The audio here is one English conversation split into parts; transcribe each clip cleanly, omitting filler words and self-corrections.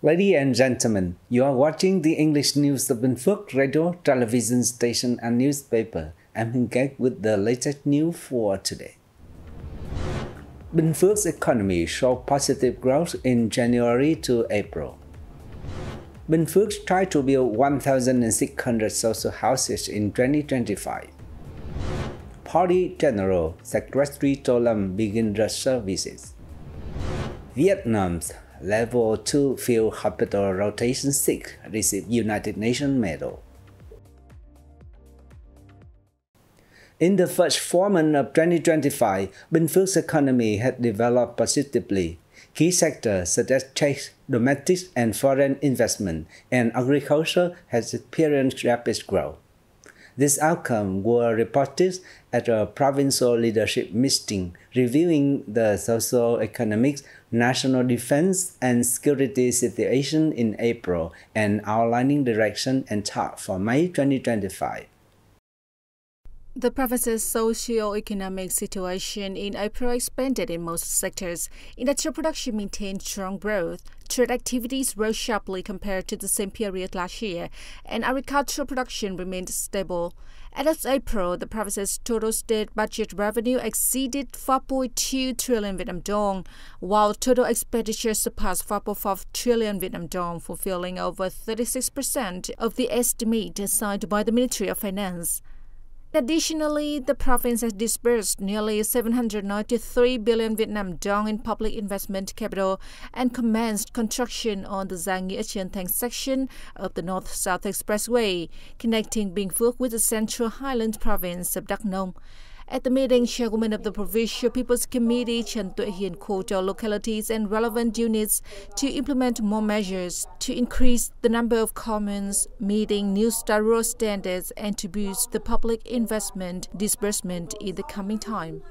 Ladies and gentlemen, you are watching the English news of Binh Phuoc radio, television station and newspaper. I'm Binh with the latest news for today. Binh Phuoc's economy showed positive growth in January to April. Binh Phuoc tried to build 1,600 social houses in 2025. Party General Secretary Tô Lâm begin the services. Vietnam's Level 2 Field Hospital Rotation 6 received United Nations medal. In the first 4 months of 2025, Binh Phuoc's economy has developed positively. Key sectors such as trade, domestic and foreign investment, and agriculture has experienced rapid growth. These outcomes were reported at a provincial leadership meeting reviewing the socio-economic, national defense, and security situation in April and outlining direction and targets for May 2025. The province's socio-economic situation in April expanded in most sectors. Industrial production maintained strong growth. Trade activities rose sharply compared to the same period last year, and agricultural production remained stable. As of April, the province's total state budget revenue exceeded 4.2 trillion Vietnam dong, while total expenditure surpassed 4.4 trillion Vietnam dong, fulfilling over 36% of the estimate assigned by the Ministry of Finance. Additionally, the province has disbursed nearly 793 billion Vietnam dong in public investment capital and commenced construction on the giải, nghĩa, thanh section of the North-South Expressway, connecting Binh Phuoc with the Central Highlands province of Đắk Nông. At the meeting, Chairwoman of the Provincial People's Committee, Trần Tuệ Hiền, called on localities and relevant units to implement more measures to increase the number of communes meeting new rural standards and to boost the public investment disbursement in the coming time.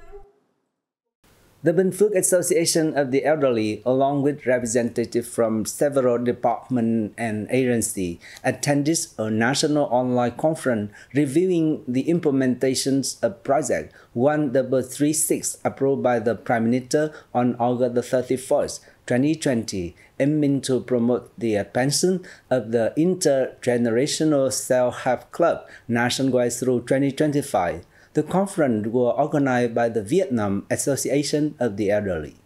The Binh Phuoc Association of the Elderly, along with representatives from several departments and agencies, attended a national online conference reviewing the implementations of Project 1336 approved by the Prime Minister on August 31st, 2020, aiming to promote the expansion of the intergenerational self-help club nationwide through 2025. The conference was organized by the Vietnam Association of the Elderly.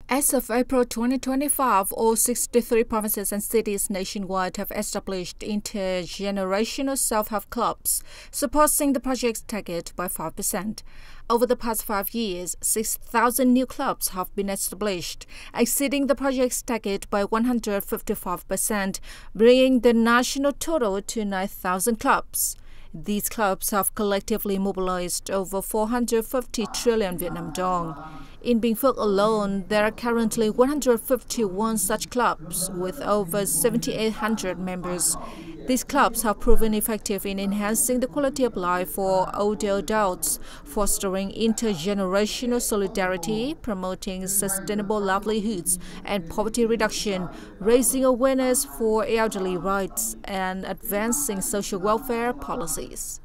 As of April 2025, all 63 provinces and cities nationwide have established intergenerational self-help clubs, surpassing the project's target by 5%. Over the past 5 years, 6,000 new clubs have been established, exceeding the project's target by 155%, bringing the national total to 9,000 clubs. These clubs have collectively mobilized over 450 trillion Vietnam dong. In Binh Phuoc alone, there are currently 151 such clubs with over 7,800 members. These clubs have proven effective in enhancing the quality of life for older adults, fostering intergenerational solidarity, promoting sustainable livelihoods and poverty reduction, raising awareness for elderly rights, and advancing social welfare policies.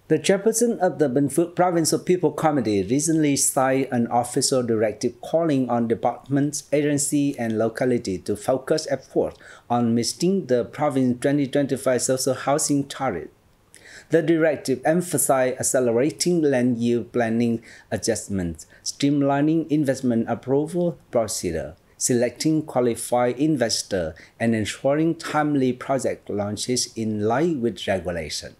The chairperson of the Binh Phuoc Provincial People Committee recently signed an official directive calling on departments, agencies, and localities to focus efforts on meeting the province's 2025 social housing target. The directive emphasized accelerating land use planning adjustments, streamlining investment approval procedure, selecting qualified investors, and ensuring timely project launches in line with regulation.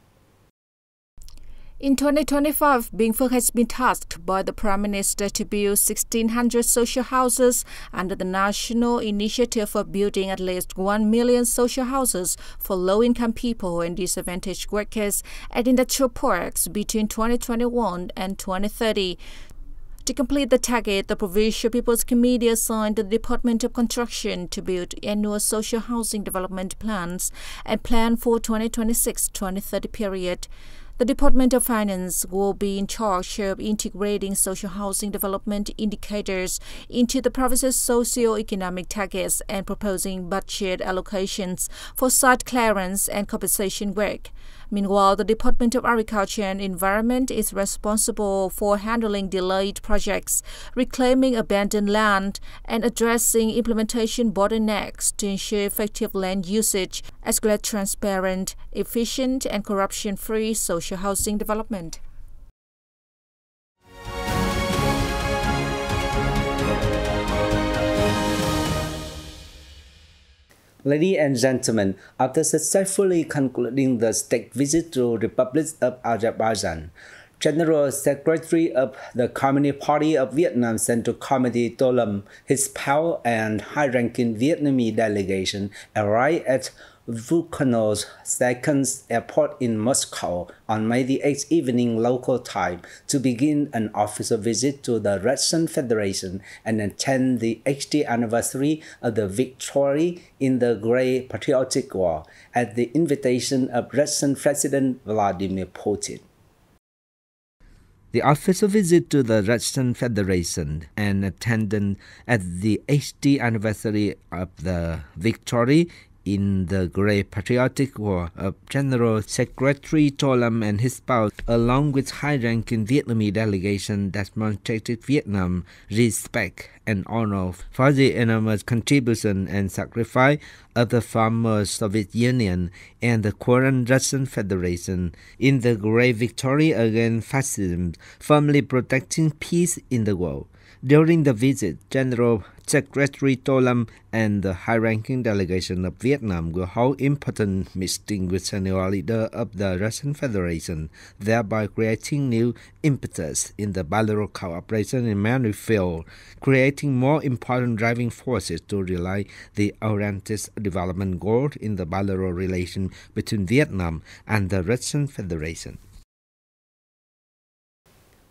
In 2025, Binh Phuoc has been tasked by the Prime Minister to build 1,600 social houses under the national initiative for building at least 1 million social houses for low-income people and disadvantaged workers at industrial parks between 2021 and 2030. To complete the target, the Provincial People's Committee assigned the Department of Construction to build annual social housing development plans and plan for 2026-2030 period. The Department of Finance will be in charge of integrating social housing development indicators into the province's socio-economic targets and proposing budget allocations for site clearance and compensation work. Meanwhile, the Department of Agriculture and Environment is responsible for handling delayed projects, reclaiming abandoned land, and addressing implementation bottlenecks to ensure effective land usage, as well as transparent, efficient, and corruption-free social housing development. Ladies and gentlemen, after successfully concluding the state visit to Republic of Azerbaijan, General Secretary of the Communist Party of Vietnam Central Committee To Lâm, his pal and high-ranking Vietnamese delegation arrived at Volcano's second airport in Moscow on May the 8th evening local time to begin an official visit to the Russian Federation and attend the 80th anniversary of the victory in the Great Patriotic War at the invitation of Russian President Vladimir Putin. The official visit to the Russian Federation and attendance at the 80th anniversary of the victory in the Great Patriotic War of General Secretary To Lâm and his spouse, along with high-ranking Vietnamese delegation, demonstrated Vietnam respect and honor for the enormous contribution and sacrifice of the former Soviet Union and the current Russian Federation in the great victory against fascism, firmly protecting peace in the world. During the visit, General Secretary To Lâm and the high-ranking delegation of Vietnam will hold important meetings with senior leaders of the Russian Federation, thereby creating new impetus in the bilateral cooperation in many fields, creating more important driving forces to realize the oriented development goals in the bilateral relation between Vietnam and the Russian Federation.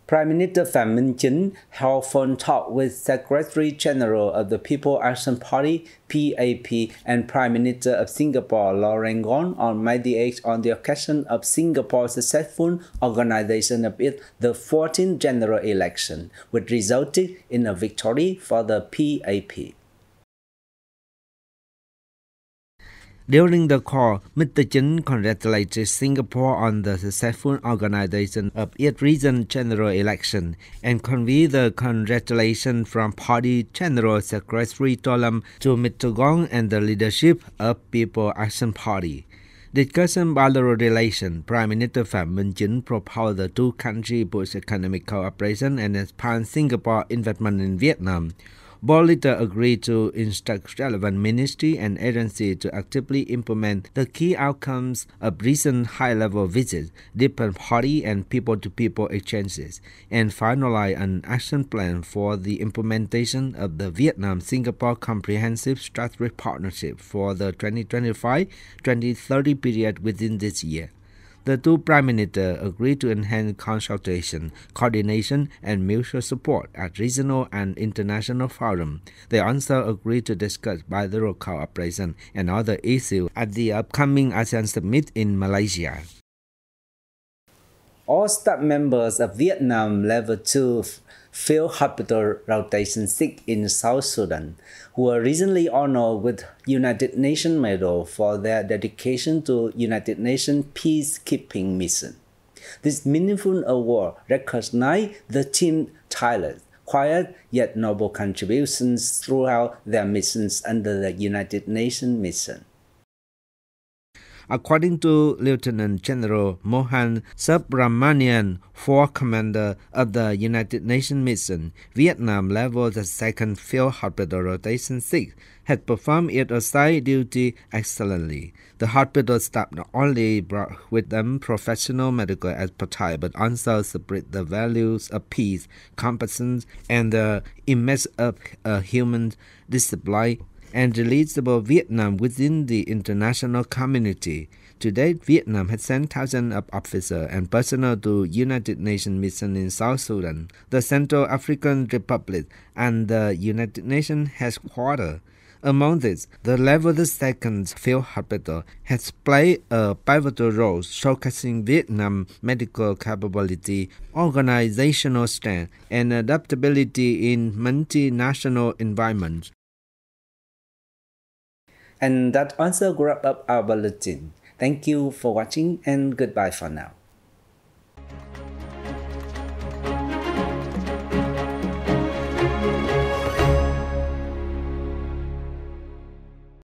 Prime Minister Phạm Minh Chính held phone talk with Secretary General of the People's Action Party (PAP) and Prime Minister of Singapore Loren Wong on May the 8th on the occasion of Singapore's successful organization of the 14th general election, which resulted in a victory for the PAP. During the call, Mr. Chính congratulated Singapore on the successful organization of its recent general election and conveyed the congratulations from Party General Secretary To Lâm to Mr. Wong and the leadership of People's Action Party. Discussing bilateral relations, Prime Minister Phạm Minh Chính proposed the two countries push economic cooperation and expand Singapore investment in Vietnam. Both leaders agreed to instruct relevant ministry and agencies to actively implement the key outcomes of recent high-level visits, different party and people-to-people exchanges, and finalize an action plan for the implementation of the Vietnam-Singapore Comprehensive Strategic Partnership for the 2025-2030 period within this year. The two prime ministers agreed to enhance consultation, coordination, and mutual support at regional and international forums. They also agreed to discuss bilateral cooperation and other issues at the upcoming ASEAN Summit in Malaysia. All staff members of Vietnam Level 2 Field Hospital Rotation 6 in South Sudan, who were recently honored with United Nations Medal for their dedication to United Nations peacekeeping mission. This meaningful award recognizes the team's tireless, quiet yet noble contributions throughout their missions under the United Nations mission. According to Lieutenant General Mohan Subramanian, Force Commander of the United Nations Mission, Vietnam Level the 2nd Field Hospital Rotation 6 had performed its assigned duty excellently. The hospital staff not only brought with them professional medical expertise but also spread the values of peace, competence, and the image of a human discipline and releasable Vietnam within the international community. To date, Vietnam has sent thousands of officers and personnel to United Nations mission in South Sudan, the Central African Republic, and the United Nations headquarters. Among these, the Level 2nd Field Hospital has played a pivotal role showcasing Vietnam's medical capability, organizational strength, and adaptability in multinational environments. And that also wraps up our bulletin. Thank you for watching and goodbye for now.